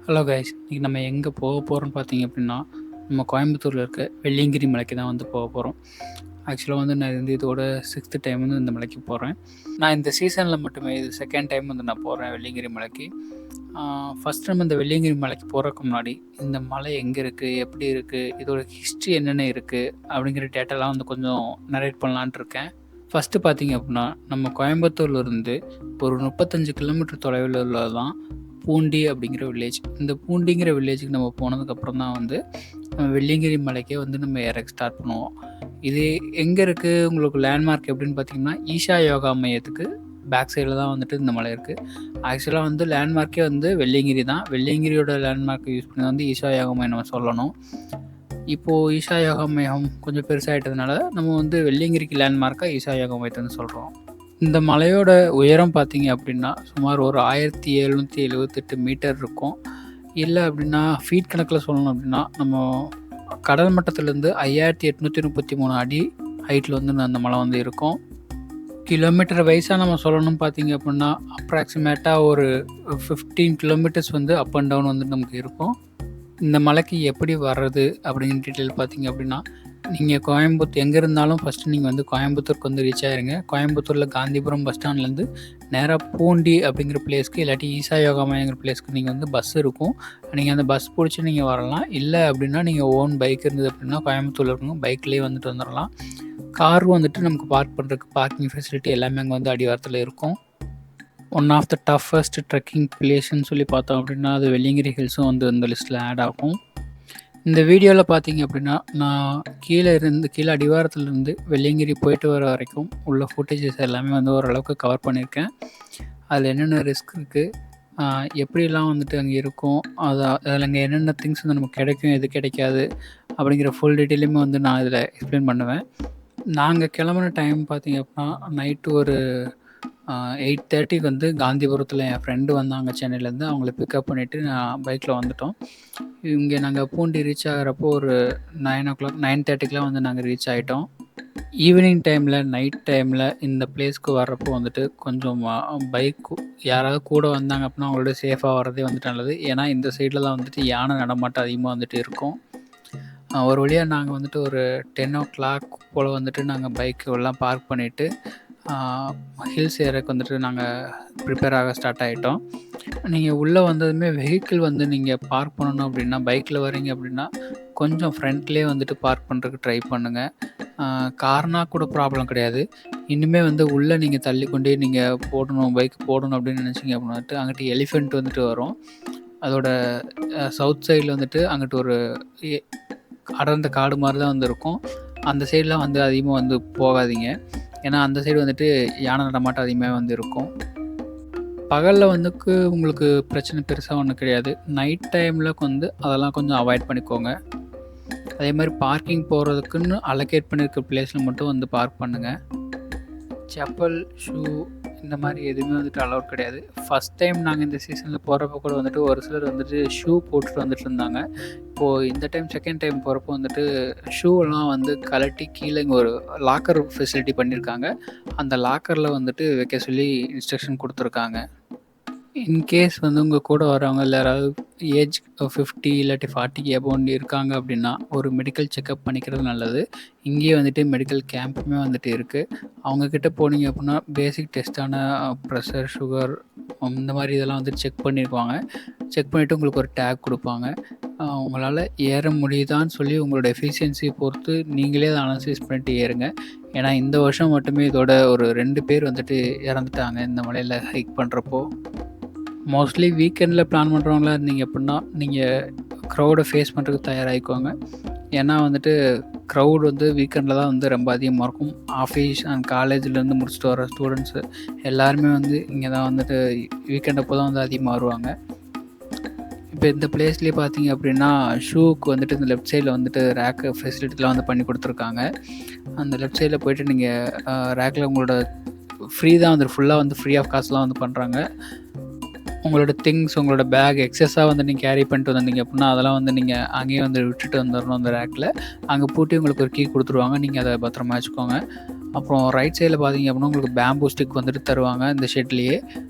Hello guys, இன்னைக்கு நம்ம எங்கே போக போகிறோம்னு பார்த்தீங்க அப்படின்னா, நம்ம கோயம்புத்தூரில் இருக்க வெள்ளியங்கிரி மலைக்கு தான் வந்து போக போகிறோம். ஆக்சுவலாக வந்து நான் இதோட 6th டைம் வந்து இந்த மலைக்கு போகிறேன். நான் இந்த சீசனில் மட்டுமே இது 2nd டைம் வந்து நான் போகிறேன் வெள்ளியங்கிரி மலைக்கு. ஃபஸ்ட் டைம் இந்த வெள்ளியங்கிரி மலைக்கு போகிறதுக்கு முன்னாடி இந்த மலை எங்கே இருக்குது, எப்படி இருக்குது, இதோட ஹிஸ்ட்ரி என்னென்ன இருக்குது அப்படிங்கிற டேட்டாலாம் வந்து கொஞ்சம் நரேட் பண்ணலான்ட்டு இருக்கேன். ஃபஸ்ட்டு பார்த்தீங்க அப்படின்னா, நம்ம கோயம்புத்தூர்லேருந்து ஒரு 35 கிலோமீட்டர் தொலைவில் உள்ளது தான் பூண்டி அப்படிங்கிற வில்லேஜ். இந்த பூண்டிங்கிற வில்லேஜுக்கு நம்ம போனதுக்கப்புறம் தான் வந்து வெள்ளியங்கிரி மலைக்கே வந்து நம்ம ஏறக்கு ஸ்டார்ட் பண்ணுவோம். இது எங்கே இருக்குது, உங்களுக்கு லேண்ட்மார்க் எப்படின்னு பார்த்தீங்கன்னா, ஈஷா யோகா மையத்துக்கு பேக் சைடில் தான் வந்துட்டு இந்த மலை இருக்குது. ஆக்சுவலாக வந்து லேண்ட்மார்க்கே வந்து வெள்ளியங்கிரி தான். வெள்ளியங்கிரியோட லேண்ட்மார்க் யூஸ் பண்ணி வந்து ஈஷா யோகா மையம் நம்ம சொல்லணும். இப்போது ஈஷா யோகா மையம் கொஞ்சம் பெருசாகிட்டதுனால நம்ம வந்து வெள்ளியங்கிரிக்கு லேண்ட்மார்க்காக ஈஷா யோகா மையத்தை சொல்கிறோம். இந்த மலையோட உயரம் பார்த்தீங்க அப்படின்னா சுமார் ஒரு 1778 மீட்டர் இருக்கும். இல்லை அப்படின்னா ஃபீட் கணக்கில் சொல்லணும் அப்படின்னா நம்ம கடல் மட்டத்திலேருந்து 5833 அடி ஹைட்டில் வந்து அந்த மலை வந்து இருக்கும். கிலோமீட்டர் வைஸாக நம்ம சொல்லணும்னு பார்த்தீங்க அப்படின்னா அப்ராக்சிமேட்டாக ஒரு 15 கிலோமீட்டர்ஸ் வந்து அப் அண்ட் டவுன் வந்து நமக்கு இருக்கும். இந்த மலைக்கு எப்படி வர்றது அப்படிங்கிற டீட்டெயில் பார்த்தீங்க அப்படின்னா, நீங்கள் கோயம்புத்தூர் எங்கே இருந்தாலும் ஃபஸ்ட்டு நீங்கள் வந்து கோயம்புத்தூருக்கு வந்து ரீச் ஆயிருங்க. கோயம்புத்தூரில் காந்திபுரம் பஸ் ஸ்டாண்ட்லேருந்து நேராக பூண்டி அப்படிங்கிற பிளேஸ்க்கு இல்லாட்டி ஈஷா யோகா மையங்கிற பிளேஸ்க்கு நீங்கள் வந்து பஸ் இருக்கும். நீங்கள் அந்த பஸ் பிடிச்சி நீங்கள் வரலாம். இல்லை அப்படின்னா நீங்கள் ஓன் பைக் இருந்தது அப்படின்னா கோயம்புத்தூரில் இருக்கவங்க பைக்லேயே வந்துட்டு வந்துடலாம். காரும் வந்துட்டு நமக்கு பார்க் பண்ணுறதுக்கு பார்க்கிங் ஃபெசிலிட்டி எல்லாமே அங்கே வந்து அடிவாரத்தில் இருக்கும். One of the toughest trekking பிளேஸ்ன்னு சொல்லி பார்த்தோம் அப்படின்னா அது வெள்ளியங்கிரி ஹில்ஸும் வந்து இந்த லிஸ்ட்டில் ஆட் ஆகும். இந்த வீடியோவில் பார்த்தீங்க அப்படின்னா நான் கீழே அடிவாரத்துலேருந்து வெள்ளியங்கிரி போயிட்டு வர வரைக்கும் உள்ள ஃபுட்டேஜஸ் எல்லாமே வந்து ஓரளவுக்கு கவர் பண்ணியிருக்கேன். அதில் என்னென்ன ரிஸ்க் இருக்குது, எப்படிலாம் வந்துட்டு அங்கே இருக்கும், அதில் அங்கே என்னென்ன திங்ஸ் வந்து நமக்கு கிடைக்கும், எது கிடைக்காது அப்படிங்கிற ஃபுல் டீட்டெயிலுமே வந்து நான் இதில் எக்ஸ்பிளைன் பண்ணுவேன். நாங்கள் கிளம்புன டைம் பார்த்தீங்க அப்படின்னா நைட்டு ஒரு 8:30க்கு வந்து காந்திபுரத்தில் என் ஃப்ரெண்டு வந்தாங்க சென்னையிலேருந்து. அவங்கள பிக்கப் பண்ணிவிட்டு நான் பைக்கில் வந்துட்டோம். இங்கே நாங்கள் பூண்டி ரீச் ஆகிறப்போ ஒரு 9:30க்கெலாம் வந்து நாங்கள் ரீச் ஆகிட்டோம். ஈவினிங் டைமில் நைட் டைமில் இந்த பிளேஸ்க்கு வர்றப்போ வந்துட்டு கொஞ்சம் யாராவது கூட வந்தாங்க அப்படின்னா அவங்களோட சேஃபாக வர்றதே வந்துட்டு நல்லது. ஏன்னா இந்த சைடில் தான் வந்துட்டு யானை நடமாட்டம் அதிகமாக வந்துட்டு இருக்கும். ஒரு வழியாக நாங்கள் வந்துட்டு ஒரு 10 போல் வந்துட்டு நாங்கள் பைக்கு எல்லாம் பார்க் பண்ணிவிட்டு ஹில்ஸ் ஏறக்கு வந்துட்டு நாங்கள் ப்ரிப்பேர் ஆக ஸ்டார்ட் ஆகிட்டோம். நீங்கள் உள்ளே வந்ததுமே வெஹிக்கிள் வந்து நீங்கள் பார்க் பண்ணணும் அப்படின்னா, பைக்கில் வரீங்க அப்படின்னா கொஞ்சம் ஃப்ரண்ட்லேயே வந்துட்டு பார்க் பண்ணுறதுக்கு ட்ரை பண்ணுங்கள். கார்னால் கூட ப்ராப்ளம் கிடையாது. இன்னுமே வந்து உள்ளே நீங்கள் தள்ளி கொண்டே நீங்கள் பைக் போடணும் அப்படின்னு நினச்சிங்க அப்படின்ட்டு அங்கிட்டு எலிஃபெண்ட் வந்துட்டு வரும். அதோட சவுத் சைடில் வந்துட்டு அங்கிட்டு ஒரு அடர்ந்த காடு மாதிரி தான் வந்து இருக்கும். அந்த சைடெலாம் வந்து அதிகமாக வந்து போகாதீங்க. ஏன்னா அந்த சைடு வந்துட்டு யானை நடமாட்டம் அதிகமாக வந்து இருக்கும். பகலில் வந்துக்கு உங்களுக்கு பிரச்சனை பெருசாக ஒன்றும் கிடையாது. நைட் டைமில் வந்து அதெல்லாம் கொஞ்சம் அவாய்ட் பண்ணிக்கோங்க. அதே மாதிரி பார்க்கிங் போகிறதுக்குன்னு அலோகேட் பண்ணியிருக்க பிளேஸில் மட்டும் வந்து பார்க் பண்ணுங்கள். செப்பல், ஷூ இந்த மாதிரி எதுவுமே வந்துட்டு அலோட் கிடையாது. ஃபஸ்ட் டைம் நாங்கள் இந்த சீசனில் போகிறப்ப கூட வந்துட்டு ஒரு சிலர் வந்துட்டு ஷூ போட்டுட்டு வந்துட்டு இருந்தாங்க. இப்போது இந்த டைம் 2nd டைம் போகிறப்போ வந்துட்டு ஷூவெல்லாம் வந்து கழட்டி கீழே இங்கே ஒரு லாக்கர் ஃபெசிலிட்டி பண்ணியிருக்காங்க. அந்த லாக்கரில் வந்துட்டு வைக்க சொல்லி இன்ஸ்ட்ரக்ஷன் கொடுத்துருக்காங்க. இன்கேஸ் வந்து உங்கள் கூட வரவங்க இல்லை யாராவது ஏஜ் 50 இல்லாட்டி 40க்கு எபோவ் இருக்காங்க அப்படின்னா ஒரு மெடிக்கல் செக்கப் பண்ணிக்கிறது நல்லது. இங்கேயே வந்துட்டு மெடிக்கல் கேம்புமே வந்துட்டு இருக்குது. அவங்கக்கிட்ட போனீங்க அப்படின்னா பேசிக் டெஸ்ட்டான ப்ரெஷர், சுகர் இந்த மாதிரி இதெல்லாம் வந்துட்டு செக் பண்ணியிருப்பாங்க. செக் பண்ணிவிட்டு உங்களுக்கு ஒரு டேக் கொடுப்பாங்க. உங்களால் ஏற முடியுதான்னு சொல்லி உங்களோட எஃபிஷியன்சியை பொறுத்து நீங்களே அதை அனலைஸ் பண்ணிட்டு ஏறுங்க. ஏன்னா இந்த வருஷம் மட்டுமே இதோட ஒரு 2 பேர் வந்துட்டு இறந்துட்டாங்க இந்த மலையில் ஹைக் பண்ணுறப்போ. மோஸ்ட்லி வீக்கெண்டில் பிளான் பண்ணுறவங்களா இருந்தீங்க அப்படின்னா நீங்கள் க்ரௌடை ஃபேஸ் பண்ணுறதுக்கு தயாராகிக்கோங்க. ஏன்னா வந்துட்டு க்ரௌட் வந்து வீக்கெண்டில் தான் வந்து ரொம்ப அதிகமாக இருக்கும். ஆஃபீஸ் அண்ட் காலேஜ்லேருந்து முடிச்சுட்டு வர ஸ்டூடெண்ட்ஸு எல்லாருமே வந்து இங்கே தான் வந்துட்டு வீக்கெண்ட் அப்போ தான் வந்து அதிகமாக வருவாங்க. இப்போ இந்த பிளேஸ்லேயே பார்த்தீங்க அப்படின்னா ஷூக்கு வந்துட்டு இந்த லெஃப்ட் சைடில் வந்துட்டு ரேக்கு ஃபெசிலிட்டிலாம் வந்து பண்ணி கொடுத்துருக்காங்க. அந்த லெஃப்ட் சைடில் போய்ட்டு நீங்கள் ரேக்கில் உங்களோட ஃப்ரீ தான் வந்து ஃபுல்லாக வந்து ஃப்ரீ ஆஃப் காஸ்ட்லாம் வந்து பண்ணுறாங்க. உங்களோட திங்ஸ், உங்களோட பேக் எக்ஸஸாக வந்து நீங்கள் கேரி பண்ணிட்டு வந்தீங்க அப்படின்னா அதெல்லாம் வந்து நீங்கள் அங்கேயே வந்து விட்டுட்டு வந்துடணும். அந்த ரேக்கில் அங்கே பூட்டி உங்களுக்கு ஒரு கீ கொடுத்துருவாங்க. நீங்கள் அதை பத்திரமா வச்சுக்கோங்க. அப்புறம் ரைட் சைடில் பார்த்தீங்க அப்படின்னா உங்களுக்கு பேம்பூ ஸ்டிக் வந்துட்டு தருவாங்க இந்த ஷெட்லேயே.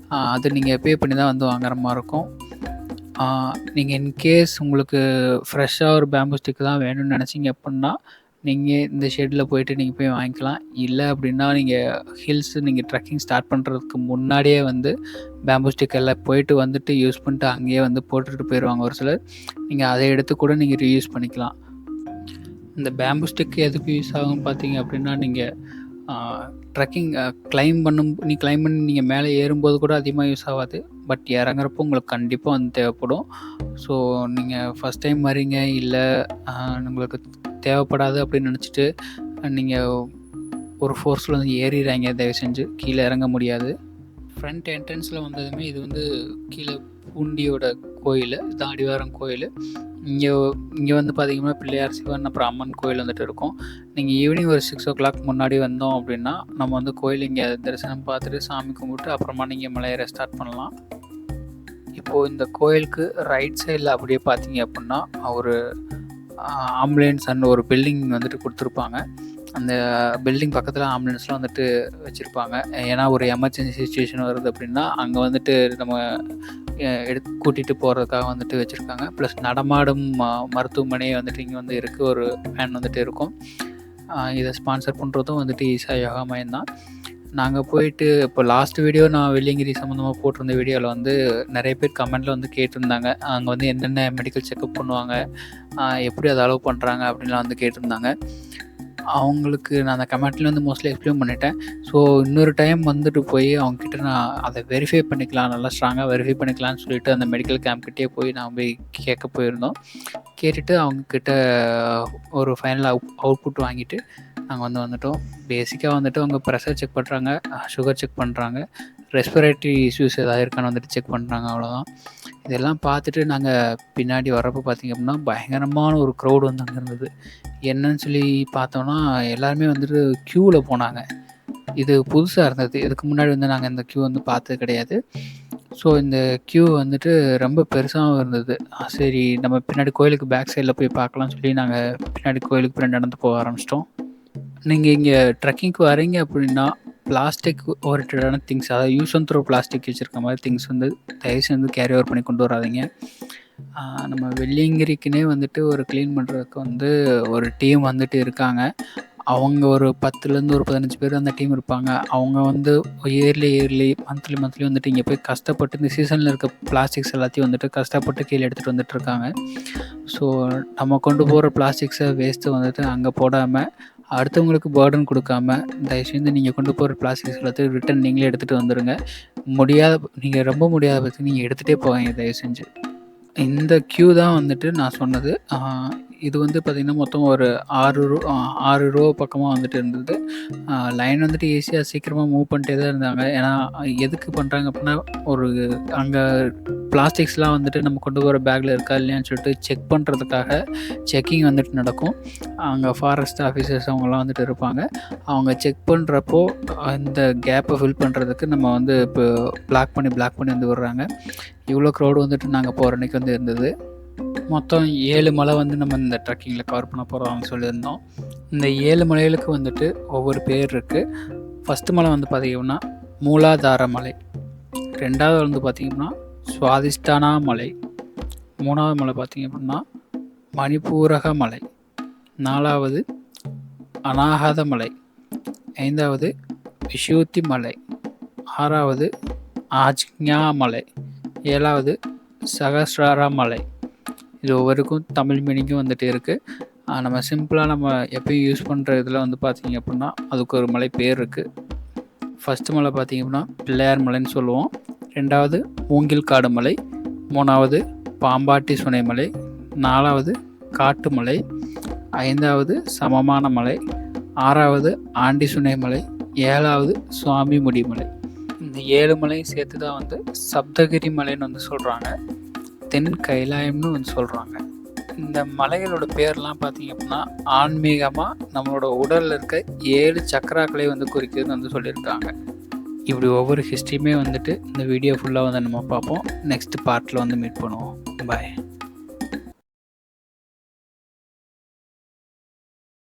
அது நீங்கள் பே பண்ணி தான் வந்து வாங்குற மாதிரி இருக்கும். நீங்கள் இன்கேஸ் உங்களுக்கு ஃப்ரெஷ்ஷாக ஒரு பேம்பு ஸ்டிக் தான் வேணும்னு நினச்சிங்க அப்புடின்னா, நீங்கள் இந்த ஷெட்டில் போயிட்டு நீங்கள் போய் வாங்கிக்கலாம். இல்லை அப்படின்னா நீங்கள் நீங்கள் ட்ரெக்கிங் ஸ்டார்ட் பண்ணுறதுக்கு முன்னாடியே வந்து பேம்பு ஸ்டிக் எல்லாம் போயிட்டு வந்துட்டு யூஸ் பண்ணிட்டு அங்கேயே வந்து போட்டுட்டு போயிடுவாங்க ஒரு சிலர். நீங்கள் அதை எடுத்து கூட நீங்கள் ரீயூஸ் பண்ணிக்கலாம். இந்த பேம்பு ஸ்டிக் எதுக்கு யூஸ் ஆகும்னு பார்த்தீங்க அப்படின்னா, நீங்கள் ட்ரெக்கிங் கிளைம் பண்ணி நீங்கள் மேலே ஏறும்போது கூட அதிகமாக யூஸ் ஆகாது. பட் இறங்குறப்போ உங்களுக்கு கண்டிப்பாக வந்து தேவைப்படும். ஸோ நீங்கள் ஃபஸ்ட் டைம் வரீங்க, இல்லை உங்களுக்கு தேவைப்படாது அப்படின்னு நினச்சிட்டு நீங்கள் ஒரு ஃபோர்ஸில் வந்து ஏறிடுறாங்க, தயவு செஞ்சு கீழே இறங்க முடியாது. ஃப்ரண்ட் என்ட்ரன்ஸில் வந்ததுமே இது வந்து கீழே பூண்டியோட கோயில், இது அடிவாரம் கோயில். இங்கே வந்து பார்த்திங்கன்னா பிள்ளையார் சிவன் அப்புறம் அம்மன் கோயில் வந்துட்டு இருக்கும். நீங்கள் ஈவினிங் ஒரு 6 o'clock முன்னாடி வந்தோம் அப்படின்னா நம்ம வந்து கோயில் இங்கே தரிசனம் பார்த்துட்டு சாமி கும்பிட்டு அப்புறமா நீங்கள் மலையேற ஸ்டார்ட் பண்ணலாம். இப்போது இந்த கோயிலுக்கு ரைட் சைடில் அப்படியே பார்த்தீங்க அப்படின்னா ஒரு ஆம்புலன்ஸ் அண்ட் ஒரு பில்டிங் வந்துட்டு கொடுத்துருப்பாங்க. அந்த பில்டிங் பக்கத்தில் ஆம்புலன்ஸ்லாம் வந்துட்டு வச்சுருப்பாங்க. ஏன்னா ஒரு எமர்ஜென்சி சுச்சுவேஷன் வருது அப்படின்னா அங்கே வந்துட்டு நம்ம கூட்டிகிட்டு போகிறதுக்காக வந்துட்டு வச்சுருக்காங்க. ப்ளஸ் நடமாடும் மருத்துவமனை வந்துட்டு இங்கே வந்து இருக்குது, ஒரு வேன் வந்துட்டு இருக்கும். இதை ஸ்பான்சர் பண்ணுறதும் வந்துட்டு ஈசா யோகா மையம் தான். நாங்கள் போயிட்டு இப்போ லாஸ்ட் வீடியோ நான் வெள்ளியங்கிரி சம்மந்தமாக போட்டிருந்த வீடியோவில் வந்து நிறைய பேர் கமெண்ட்டில் வந்து கேட்டிருந்தாங்க, அங்கே வந்து என்னென்ன மெடிக்கல் செக்கப் பண்ணுவாங்க, எப்படி அதை அலோவ் பண்ணுறாங்க அப்படின்லாம் வந்து கேட்டிருந்தாங்க. அவங்களுக்கு நான் அந்த கமெண்ட்ல வந்து மோஸ்ட்லி எக்ஸ்பிளைன் பண்ணிட்டேன். ஸோ இன்னொரு டைம் வந்துட்டு போய் அவங்கக்கிட்ட நான் அதை வெரிஃபை பண்ணிக்கலாம், நல்லா ஸ்ட்ராங்காக வெரிஃபை பண்ணிக்கலாம்னு சொல்லிட்டு அந்த மெடிக்கல் கேம்ப்கிட்டே போய் நான் போய் கேட்க போயிருந்தோம். கேட்டுட்டு அவங்கக்கிட்ட ஒரு ஃபைனல் அவுட்புட் வாங்கிட்டு நாங்கள் வந்துட்டோம். பேசிக்காக வந்துட்டு அவங்க ப்ரெஷர் செக் பண்ணுறாங்க, சுகர் செக் பண்ணுறாங்க, ரெஸ்பிரேட்டரி இஷ்யூஸ் ஏதாவது இருக்கான்னு வந்துட்டு செக் பண்ணுறாங்க, அவ்வளோதான். இதெல்லாம் பார்த்துட்டு நாங்கள் பின்னாடி வர்றப்போ பார்த்திங்க அப்படின்னா பயங்கரமான ஒரு க்ரௌடு வந்து அங்கே இருந்தது. என்னன்னு சொல்லி பார்த்தோன்னா எல்லாருமே வந்துட்டு க்யூவில் போனாங்க. இது புதுசாக இருந்தது. இதுக்கு முன்னாடி வந்து நாங்கள் இந்த க்யூ வந்து பார்த்தது கிடையாது. ஸோ இந்த க்யூ வந்துட்டு ரொம்ப பெருசாகவும் இருந்தது. சரி நம்ம பின்னாடி கோயிலுக்கு பேக் சைடில் போய் பார்க்கலாம்னு சொல்லி நாங்கள் பின்னாடி கோயிலுக்கு பின்னாடி நடந்து போக ஆரம்பிச்சிட்டோம். நீங்கள் இங்கே ட்ரெக்கிங்க்கு வரீங்க அப்படின்னா பிளாஸ்டிக் ஓரியன்டான திங்ஸ், அதாவது யூஸ் அண்ட் த்ரோ பிளாஸ்டிக் வச்சுருக்க மாதிரி திங்ஸ் வந்து தயவுசெய்து வந்து கேரி ஓவர் பண்ணி கொண்டு வராதீங்க. நம்ம வெள்ளியங்கிரிக்குனே வந்துட்டு ஒரு க்ளீன் பண்ணுறதுக்கு வந்து ஒரு டீம் வந்துட்டு இருக்காங்க. அவங்க ஒரு 10லேருந்து ஒரு 15 பேர் அந்த டீம் இருப்பாங்க. அவங்க வந்து இயர்லி மந்த்லி வந்துட்டு இங்கே போய் கஷ்டப்பட்டு இந்த சீசனில் இருக்க பிளாஸ்டிக்ஸ் எல்லாத்தையும் வந்துட்டு கஷ்டப்பட்டு கீழே எடுத்துகிட்டு வந்துட்டுருக்காங்க. ஸோ நம்ம கொண்டு போகிற பிளாஸ்டிக்ஸை வேஸ்ட்டு வந்துட்டு அங்கே போடாமல் அடுத்தவங்களுக்கு பேர்டன் கொடுக்காம தயவுசெய்து நீங்கள் கொண்டு போகிற பிளாஸ்டிக்ஸ் எல்லாத்தையும் ரிட்டன் நீங்களே எடுத்துகிட்டு வந்துடுங்க. நீங்கள் ரொம்ப முடியாத பட்சம் நீங்கள் எடுத்துகிட்டே போவீங்க தயவு செஞ்சு. இந்த க்யூ தான் வந்துட்டு நான் சொன்னது. இது வந்து பார்த்திங்கன்னா மொத்தம் ஒரு 6 ரோ பக்கமாக வந்துட்டு இருந்தது. லைன் வந்துட்டு ஈஸியாக சீக்கிரமாக மூவ் பண்ணிட்டே தான் இருந்தாங்க. ஏன்னா எதுக்கு பண்ணுறாங்க அப்படின்னா ஒரு அங்கே பிளாஸ்டிக்ஸ்லாம் வந்துட்டு நம்ம கொண்டு போகிற பேக்கில் இருக்கா இல்லையான்னு சொல்லிட்டு செக் பண்ணுறதுக்காக செக்கிங் வந்துட்டு நடக்கும். அங்கே ஃபாரஸ்ட் ஆஃபீஸர்ஸ் அவங்கெல்லாம் வந்துட்டு இருப்பாங்க. அவங்க செக் பண்ணுறப்போ இந்த கேப்பை ஃபில் பண்ணுறதுக்கு நம்ம வந்து இப்போ பிளாக் பண்ணி வந்து விடுறாங்க. இவ்வளோ க்ரௌடு வந்துட்டு நாங்கள் போகிற அன்றைக்கி வந்து இருந்தது. மொத்தம் 7 மலை வந்து நம்ம இந்த ட்ரெக்கிங்கில் கவர் பண்ண போகிறோம்னு சொல்லியிருந்தோம். இந்த 7 மலைகளுக்கு வந்துட்டு ஒவ்வொரு பேர் இருக்குது. ஃபஸ்ட்டு மலை வந்து பார்த்திங்கன்னா மூலாதார மலை, 2வது வந்து பார்த்திங்கன்னா சுவாதிஷ்டானா மலை, 3வது மலை பார்த்திங்க அப்படின்னா மணிப்பூரக மலை, 4வது அநாகத மலை, 5வது விஷூத்தி மலை, 6வது ஆஜ்ஞா மலை, 7வது சகஸ்ராரா மலை. இது ஒவ்வொருக்கும் தமிழ் மீனிங்கும் வந்துட்டு இருக்குது. நம்ம சிம்பிளாக நம்ம எப்பயும் யூஸ் பண்ணுற இதில் வந்து பார்த்திங்க அப்படின்னா அதுக்கு ஒரு மலை பேர் இருக்குது. ஃபஸ்ட்டு மலை பார்த்திங்க அப்படின்னா பிள்ளையார் மலைன்னு சொல்லுவோம், 2வது மூங்கில்காடு மலை, 3வது பாம்பாட்டி சுனைமலை, 4வது காட்டு மலை, 5வது சமமான மலை, 6வது ஆண்டி சுனைமலை, 7வது சுவாமி முடிமலை. இந்த 7 மலையும் சேர்த்து தான் வந்து சப்தகிரி மலைன்னு வந்து சொல்கிறாங்க, தென் கைலாயம்னு வந்து சொல்கிறாங்க. இந்த மலைகளோட பேர்லாம் பார்த்திங்க அப்படின்னா ஆன்மீகமாக நம்மளோட உடலில் இருக்க 7 சக்கராக்களை வந்து குறிக்குதுன்னு வந்து சொல்லியிருக்காங்க. இப்படி ஒவ்வொரு ஹிஸ்ட்ரியுமே வந்துட்டு இந்த வீடியோ ஃபுல்லாக வந்து நம்ம பார்ப்போம். நெக்ஸ்ட் பார்ட்டில் வந்து மீட் பண்ணுவோம். பாய்.